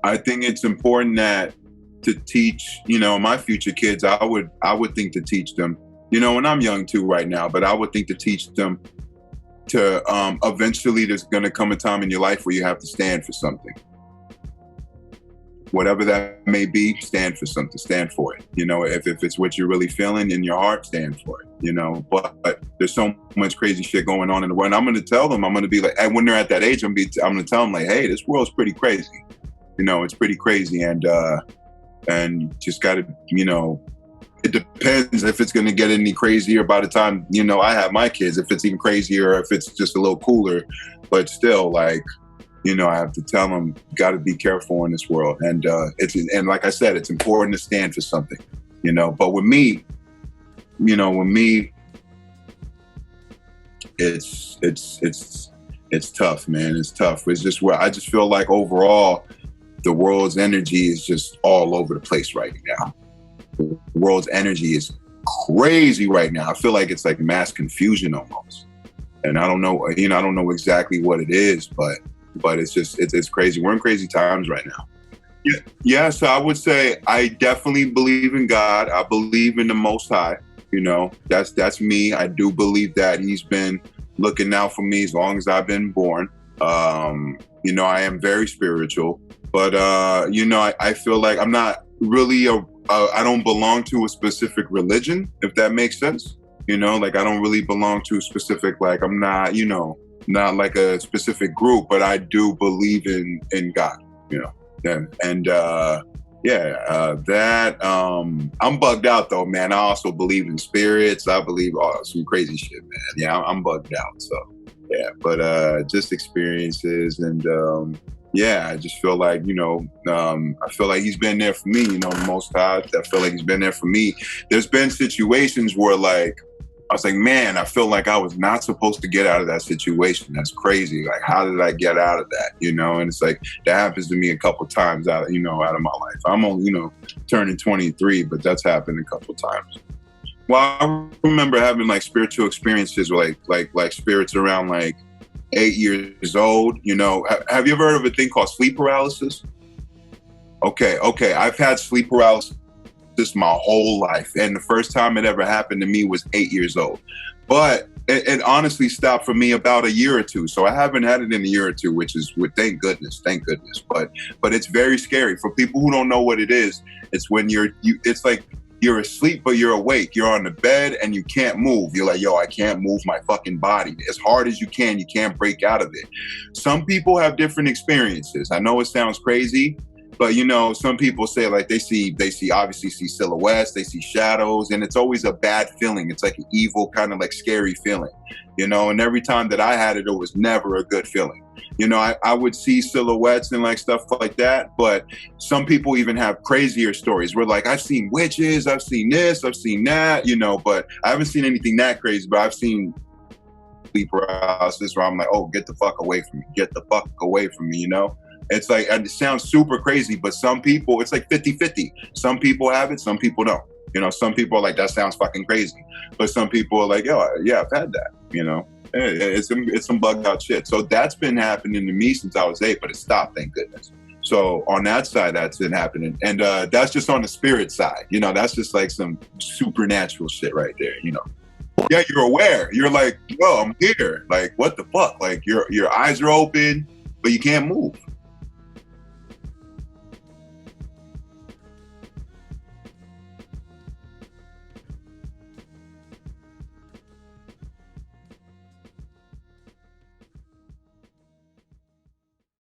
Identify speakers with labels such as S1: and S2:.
S1: I think it's important that to teach, you know, my future kids, I would think to teach them, you know, and I'm young too right now, but I would think to teach them to eventually there's going to come a time in your life where you have to stand for something. Whatever that may be, stand for something, stand for it. You know, if it's what you're really feeling in your heart, stand for it, you know. But there's so much crazy shit going on in the world. And I'm going to tell them, I'm going to be like, and when they're at that age, I'm going to tell them like, hey, this world's pretty crazy. You know, it's pretty crazy. And just got to, you know, it depends if it's going to get any crazier by the time, you know, I have my kids, if it's even crazier, or if it's just a little cooler. But still, like, you know, I have to tell them, got to be careful in this world. And and like I said, it's important to stand for something, you know. But with me, you know, it's tough, man. It's tough. It's just where I just feel like overall, the world's energy is just all over the place right now. The world's energy is crazy right now. I feel like it's like mass confusion almost. And I don't know, you know, I don't know exactly what it is, but it's just, it's crazy. We're in crazy times right now. Yeah, so I would say I definitely believe in God. I believe in the Most High. You know, that's me. I do believe that he's been looking out for me as long as I've been born. You know, I am very spiritual, but, you know, I feel like I'm not really I don't belong to a specific religion, if that makes sense. You know, like I don't really belong to a specific, like I'm not, you know, not like a specific group, but I do believe in God, you know. I'm bugged out though, man. I also believe in spirits. I believe some crazy shit, man. Yeah, I'm bugged out. So yeah, but just experiences and yeah, I just feel like, you know, I feel like he's been there for me, you know, the Most High. I feel like he's been there for me. There's been situations where like, I was like, man, I feel like I was not supposed to get out of that situation. That's crazy. Like, how did I get out of that? You know, and it's like, that happens to me a couple times out of my life. I'm only, you know, turning 23, but that's happened a couple times. Well, I remember having like spiritual experiences where like spirits around like 8 years old, you know. Have you ever heard of a thing called sleep paralysis? Okay. I've had sleep paralysis my whole life. And the first time it ever happened to me was 8 years old. But it honestly stopped for me about a year or two. So I haven't had it in a year or two, which is, thank goodness. But it's very scary. For people who don't know what it is, it's when it's like you're asleep, but you're awake. You're on the bed and you can't move. You're like, yo, I can't move my fucking body. As hard as you can't break out of it. Some people have different experiences. I know it sounds crazy, but you know, some people say like they obviously see silhouettes, they see shadows, and it's always a bad feeling. It's like an evil kind of like scary feeling, you know, and every time that I had it, it was never a good feeling. You know, I would see silhouettes and like stuff like that, but some people even have crazier stories where like, I've seen witches, I've seen this, I've seen that, you know, but I haven't seen anything that crazy, but I've seen sleep paralysis where I'm like, oh, get the fuck away from me, you know? It's like, and it sounds super crazy, but some people, it's like 50-50. Some people have it, some people don't. You know, some people are like, that sounds fucking crazy. But some people are like, yo, yeah, I've had that, you know. It's some bugged out shit. So that's been happening to me since I was 8, but it stopped, thank goodness. So on that side, that's been happening. And that's just on the spirit side. You know, that's just like some supernatural shit right there, you know. Yeah, you're aware. You're like, yo, I'm here. Like, what the fuck? Like, your eyes are open, but you can't move.